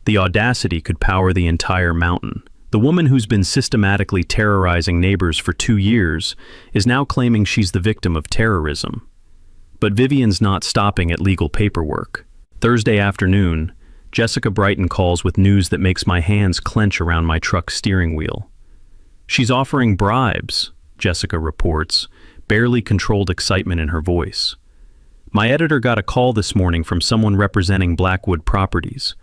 The audacity could power the entire mountain. The woman who's been systematically terrorizing neighbors for 2 years is now claiming she's the victim of terrorism. But Vivian's not stopping at legal paperwork. Thursday afternoon, Jessica Brighton calls with news that makes my hands clench around my truck's steering wheel. She's offering bribes, Jessica reports, barely controlled excitement in her voice. My editor got a call this morning from someone representing Blackwood Properties.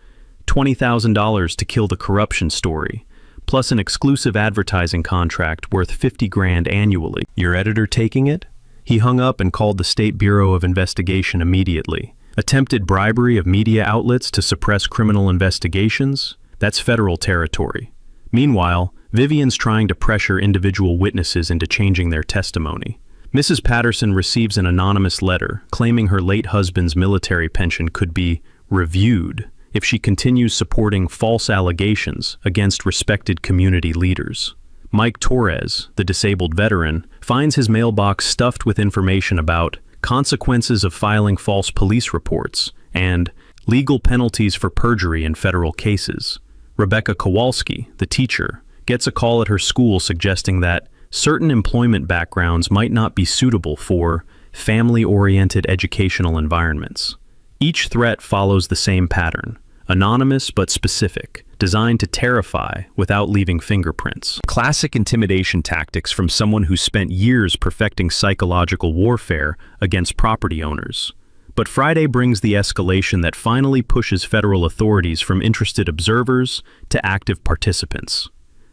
$20,000 to kill the corruption story, plus an exclusive advertising contract worth $50,000 annually. Your editor taking it? He hung up and called the State Bureau of Investigation immediately. Attempted bribery of media outlets to suppress criminal investigations? That's federal territory. Meanwhile, Vivian's trying to pressure individual witnesses into changing their testimony. Mrs. Patterson receives an anonymous letter claiming her late husband's military pension could be reviewed if she continues supporting false allegations against respected community leaders. Mike Torres, the disabled veteran, finds his mailbox stuffed with information about consequences of filing false police reports and legal penalties for perjury in federal cases. Rebecca Kowalski, the teacher, gets a call at her school suggesting that certain employment backgrounds might not be suitable for family-oriented educational environments. Each threat follows the same pattern, anonymous but specific, designed to terrify without leaving fingerprints. Classic intimidation tactics from someone who spent years perfecting psychological warfare against property owners. But Friday brings the escalation that finally pushes federal authorities from interested observers to active participants.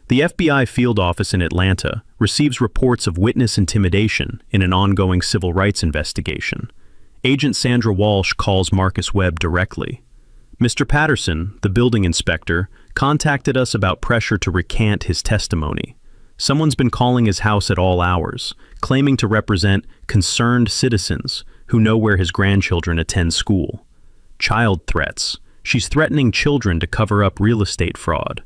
The FBI field office in Atlanta receives reports of witness intimidation in an ongoing civil rights investigation. Agent Sandra Walsh calls Marcus Webb directly. Mr. Patterson, the building inspector, contacted us about pressure to recant his testimony. Someone's been calling his house at all hours, claiming to represent concerned citizens who know where his grandchildren attend school. Child threats. She's threatening children to cover up real estate fraud.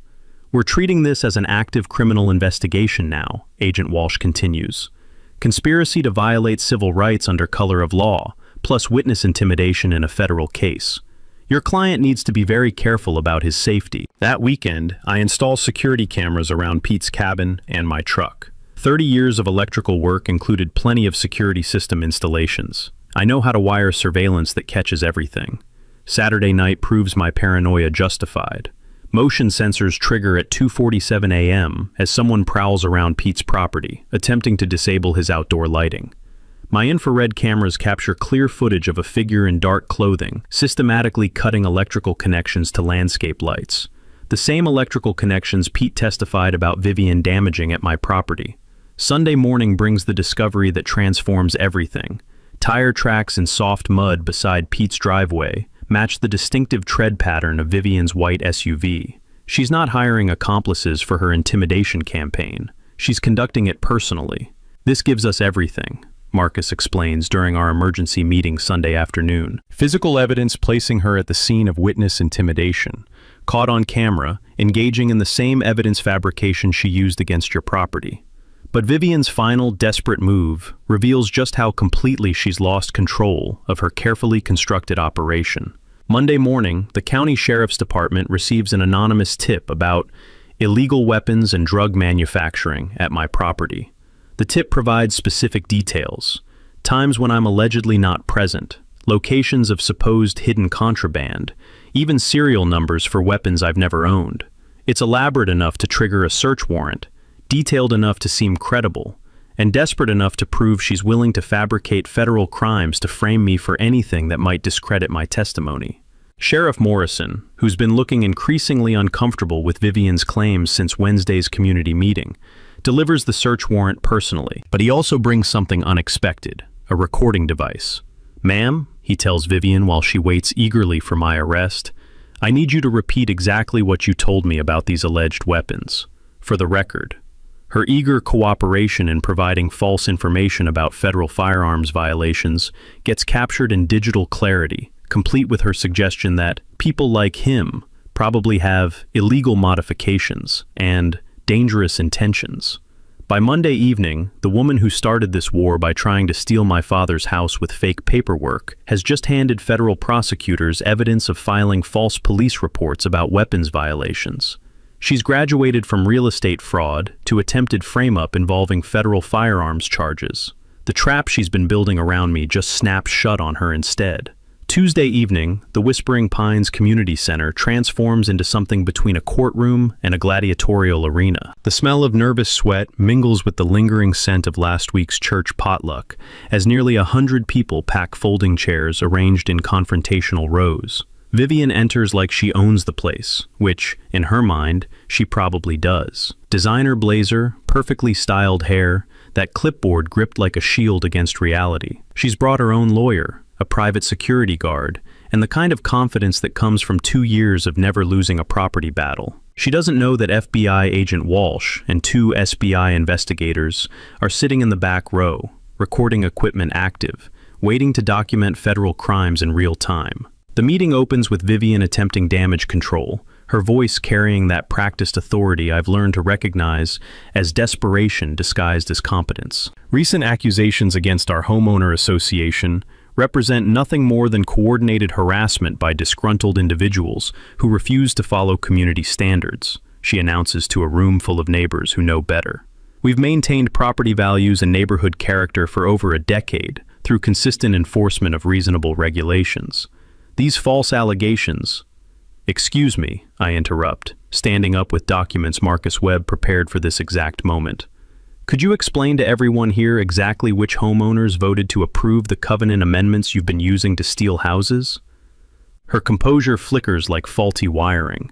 We're treating this as an active criminal investigation now, Agent Walsh continues. Conspiracy to violate civil rights under color of law, plus witness intimidation in a federal case. Your client needs to be very careful about his safety. That weekend, I install security cameras around Pete's cabin and my truck. 30 years of electrical work included plenty of security system installations. I know how to wire surveillance that catches everything. Saturday night proves my paranoia justified. Motion sensors trigger at 2:47 a.m. as someone prowls around Pete's property, attempting to disable his outdoor lighting. My infrared cameras capture clear footage of a figure in dark clothing, systematically cutting electrical connections to landscape lights. The same electrical connections Pete testified about Vivian damaging at my property. Sunday morning brings the discovery that transforms everything. Tire tracks in soft mud beside Pete's driveway match the distinctive tread pattern of Vivian's white SUV. She's not hiring accomplices for her intimidation campaign. She's conducting it personally. This gives us everything, Marcus explains during our emergency meeting Sunday afternoon. Physical evidence placing her at the scene of witness intimidation, caught on camera, engaging in the same evidence fabrication she used against your property. But Vivian's final, desperate move reveals just how completely she's lost control of her carefully constructed operation. Monday morning, the county sheriff's department receives an anonymous tip about illegal weapons and drug manufacturing at my property. The tip provides specific details: times when I'm allegedly not present, locations of supposed hidden contraband, even serial numbers for weapons I've never owned. It's elaborate enough to trigger a search warrant, detailed enough to seem credible, and desperate enough to prove she's willing to fabricate federal crimes to frame me for anything that might discredit my testimony. Sheriff Morrison, who's been looking increasingly uncomfortable with Vivian's claims since Wednesday's community meeting, delivers the search warrant personally. But he also brings something unexpected, a recording device. "Ma'am," he tells Vivian while she waits eagerly for my arrest, "I need you to repeat exactly what you told me about these alleged weapons. For the record." Her eager cooperation in providing false information about federal firearms violations gets captured in digital clarity, complete with her suggestion that people like him probably have illegal modifications and dangerous intentions. By Monday evening, the woman who started this war by trying to steal my father's house with fake paperwork has just handed federal prosecutors evidence of filing false police reports about weapons violations. She's graduated from real estate fraud to attempted frame-up involving federal firearms charges. The trap she's been building around me just snaps shut on her instead. Tuesday evening, the Whispering Pines Community Center transforms into something between a courtroom and a gladiatorial arena. The smell of nervous sweat mingles with the lingering scent of last week's church potluck as nearly 100 people pack folding chairs arranged in confrontational rows. Vivian enters like she owns the place, which, in her mind, she probably does. Designer blazer, perfectly styled hair, that clipboard gripped like a shield against reality. She's brought her own lawyer, a private security guard, and the kind of confidence that comes from 2 years of never losing a property battle. She doesn't know that FBI agent Walsh and 2 SBI investigators are sitting in the back row, recording equipment active, waiting to document federal crimes in real time. The meeting opens with Vivian attempting damage control, her voice carrying that practiced authority I've learned to recognize as desperation disguised as competence. Recent accusations against our homeowner association represent nothing more than coordinated harassment by disgruntled individuals who refuse to follow community standards, she announces to a room full of neighbors who know better. We've maintained property values and neighborhood character for over a decade through consistent enforcement of reasonable regulations. These false allegations— Excuse me, I interrupt, standing up with documents Marcus Webb prepared for this exact moment. Could you explain to everyone here exactly which homeowners voted to approve the covenant amendments you've been using to steal houses? Her composure flickers like faulty wiring.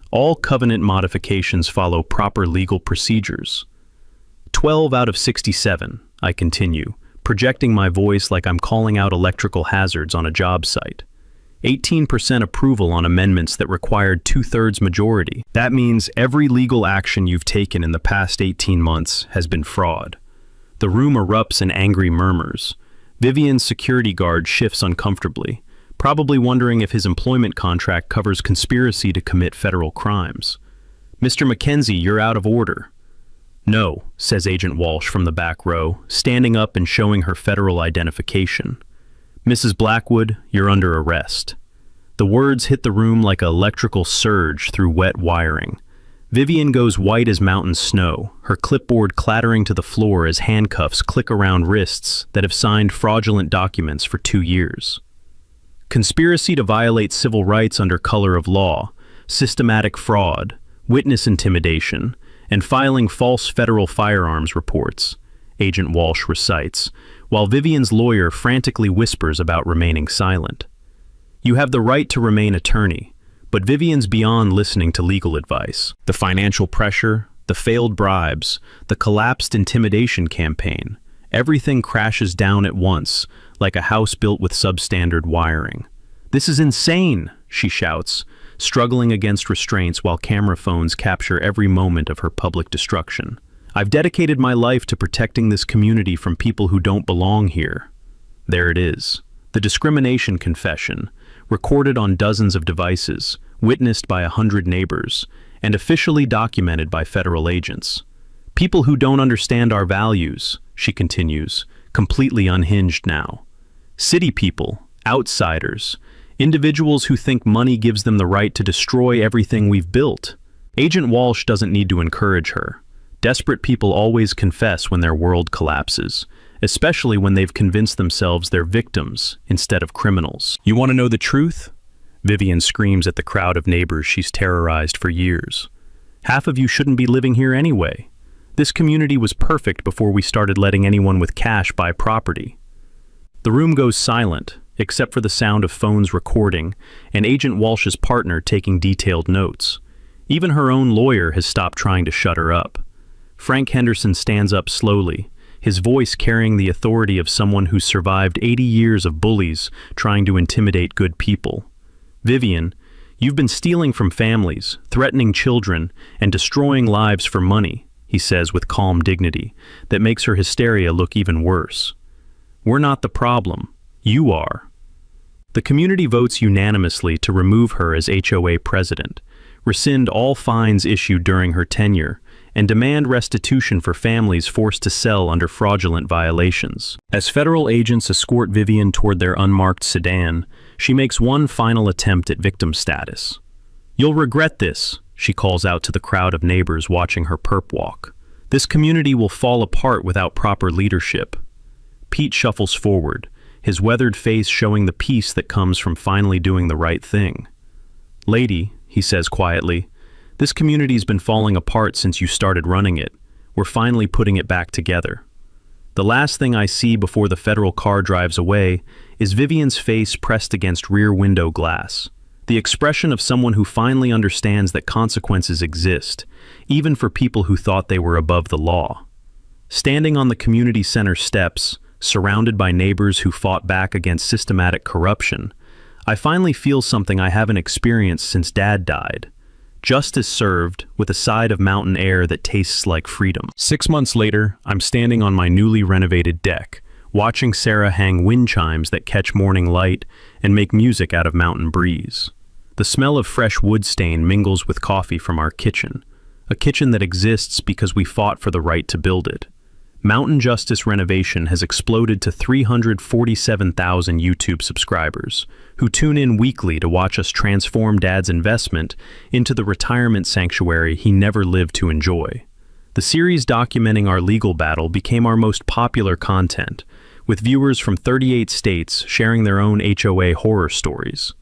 All covenant modifications follow proper legal procedures. 12 out of 67, I continue, projecting my voice like I'm calling out electrical hazards on a job site. 18% approval on amendments that required 2/3 majority. That means every legal action you've taken in the past 18 months has been fraud. The room erupts in angry murmurs. Vivian's security guard shifts uncomfortably, probably wondering if his employment contract covers conspiracy to commit federal crimes. Mr. Mackenzie, you're out of order. No, says Agent Walsh from the back row, standing up and showing her federal identification. Mrs. Blackwood, you're under arrest. The words hit the room like an electrical surge through wet wiring. Vivian goes white as mountain snow, her clipboard clattering to the floor as handcuffs click around wrists that have signed fraudulent documents for 2 years. Conspiracy to violate civil rights under color of law, systematic fraud, witness intimidation, and filing false federal firearms reports, Agent Walsh recites, while Vivian's lawyer frantically whispers about remaining silent. You have the right to remain attorney, but Vivian's beyond listening to legal advice. The financial pressure, the failed bribes, the collapsed intimidation campaign, everything crashes down at once, like a house built with substandard wiring. This is insane, she shouts, struggling against restraints while camera phones capture every moment of her public destruction. I've dedicated my life to protecting this community from people who don't belong here. There it is. The discrimination confession, recorded on dozens of devices, witnessed by 100 neighbors, and officially documented by federal agents. People who don't understand our values, she continues, completely unhinged now. City people, outsiders, individuals who think money gives them the right to destroy everything we've built. Agent Walsh doesn't need to encourage her. Desperate people always confess when their world collapses, especially when they've convinced themselves they're victims instead of criminals. You want to know the truth? Vivian screams at the crowd of neighbors she's terrorized for years. Half of you shouldn't be living here anyway. This community was perfect before we started letting anyone with cash buy property. The room goes silent, except for the sound of phones recording and Agent Walsh's partner taking detailed notes. Even her own lawyer has stopped trying to shut her up. Frank Henderson stands up slowly, his voice carrying the authority of someone who's survived 80 years of bullies trying to intimidate good people. Vivian, you've been stealing from families, threatening children, and destroying lives for money, he says with calm dignity that makes her hysteria look even worse. We're not the problem. You are. The community votes unanimously to remove her as HOA president, rescind all fines issued during her tenure, and demand restitution for families forced to sell under fraudulent violations. As federal agents escort Vivian toward their unmarked sedan, she makes one final attempt at victim status. You'll regret this, she calls out to the crowd of neighbors watching her perp walk. This community will fall apart without proper leadership. Pete shuffles forward, his weathered face showing the peace that comes from finally doing the right thing. "Lady," he says quietly, "this community's been falling apart since you started running it. We're finally putting it back together." The last thing I see before the federal car drives away is Vivian's face pressed against rear window glass. The expression of someone who finally understands that consequences exist, even for people who thought they were above the law. Standing on the community center steps, surrounded by neighbors who fought back against systematic corruption, I finally feel something I haven't experienced since Dad died. Justice served with a side of mountain air that tastes like freedom. 6 months later, I'm standing on my newly renovated deck, watching Sarah hang wind chimes that catch morning light and make music out of mountain breeze. The smell of fresh wood stain mingles with coffee from our kitchen, a kitchen that exists because we fought for the right to build it. Mountain Justice Renovation has exploded to 347,000 YouTube subscribers, who tune in weekly to watch us transform Dad's investment into the retirement sanctuary he never lived to enjoy. The series documenting our legal battle became our most popular content, with viewers from 38 states sharing their own HOA horror stories.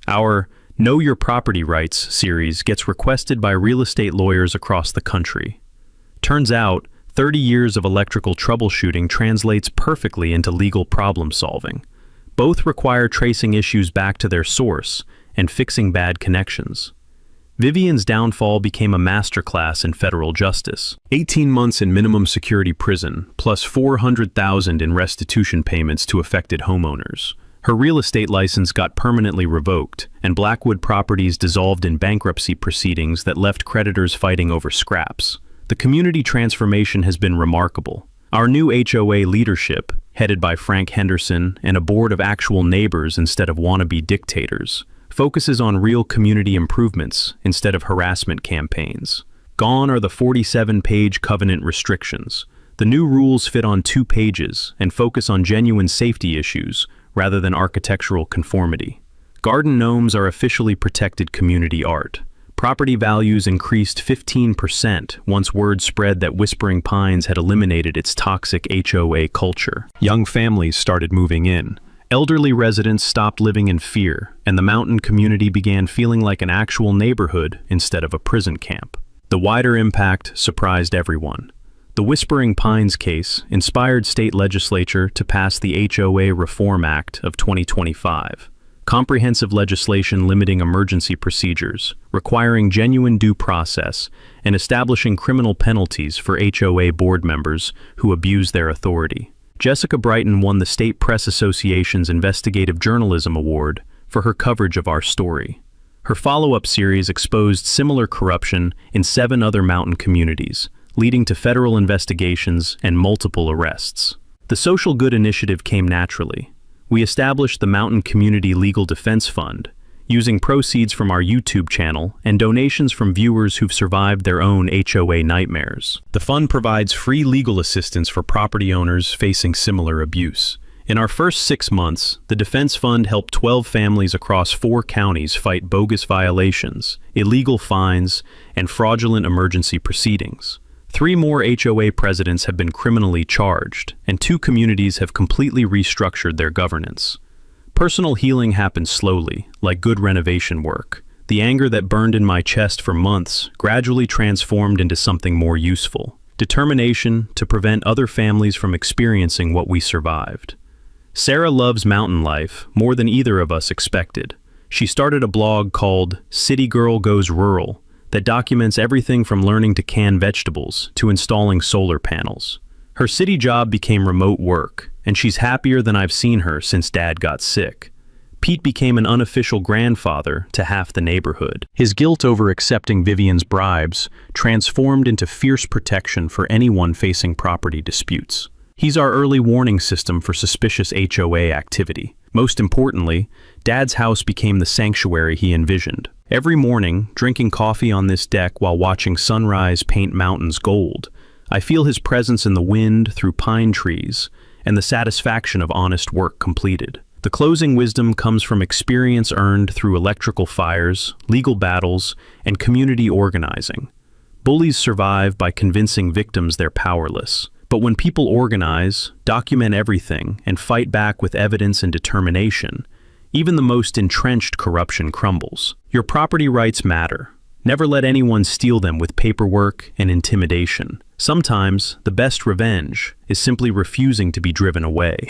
Our Know Your Property Rights series gets requested by real estate lawyers across the country. Turns out, 30 years of electrical troubleshooting translates perfectly into legal problem solving. Both require tracing issues back to their source and fixing bad connections. Vivian's downfall became a masterclass in federal justice. 18 months in minimum security prison, plus $400,000 in restitution payments to affected homeowners. Her real estate license got permanently revoked, and Blackwood Properties dissolved in bankruptcy proceedings that left creditors fighting over scraps. The community transformation has been remarkable. Our new HOA leadership, headed by Frank Henderson and a board of actual neighbors instead of wannabe dictators, focuses on real community improvements instead of harassment campaigns. Gone are the 47-page covenant restrictions. The new rules fit on 2 pages and focus on genuine safety issues rather than architectural conformity. Garden gnomes are officially protected community art. Property values increased 15% once word spread that Whispering Pines had eliminated its toxic HOA culture. Young families started moving in. Elderly residents stopped living in fear, and the mountain community began feeling like an actual neighborhood instead of a prison camp. The wider impact surprised everyone. The Whispering Pines case inspired state legislature to pass the HOA Reform Act of 2025. Comprehensive legislation limiting emergency procedures, requiring genuine due process, and establishing criminal penalties for HOA board members who abuse their authority. Jessica Brighton won the State Press Association's Investigative Journalism Award for her coverage of our story. Her follow-up series exposed similar corruption in 7 other mountain communities, leading to federal investigations and multiple arrests. The social good initiative came naturally. We established the Mountain Community Legal Defense Fund, using proceeds from our YouTube channel and donations from viewers who've survived their own HOA nightmares. The fund provides free legal assistance for property owners facing similar abuse. In our first 6 months, the Defense Fund helped 12 families across 4 counties fight bogus violations, illegal fines, and fraudulent emergency proceedings. 3 more HOA presidents have been criminally charged, and 2 communities have completely restructured their governance. Personal healing happened slowly, like good renovation work. The anger that burned in my chest for months gradually transformed into something more useful. Determination to prevent other families from experiencing what we survived. Sarah loves mountain life more than either of us expected. She started a blog called City Girl Goes Rural, that documents everything from learning to can vegetables to installing solar panels. Her city job became remote work, and she's happier than I've seen her since Dad got sick. Pete became an unofficial grandfather to half the neighborhood. His guilt over accepting Vivian's bribes transformed into fierce protection for anyone facing property disputes. He's our early warning system for suspicious HOA activity. Most importantly, Dad's house became the sanctuary he envisioned. Every morning, drinking coffee on this deck while watching sunrise paint mountains gold, I feel his presence in the wind through pine trees and the satisfaction of honest work completed. The closing wisdom comes from experience earned through electrical fires, legal battles, and community organizing. Bullies survive by convincing victims they're powerless, But when people organize, document everything, and fight back with evidence and determination, even the most entrenched corruption crumbles. Your property rights matter. Never let anyone steal them with paperwork and intimidation. Sometimes, the best revenge is simply refusing to be driven away.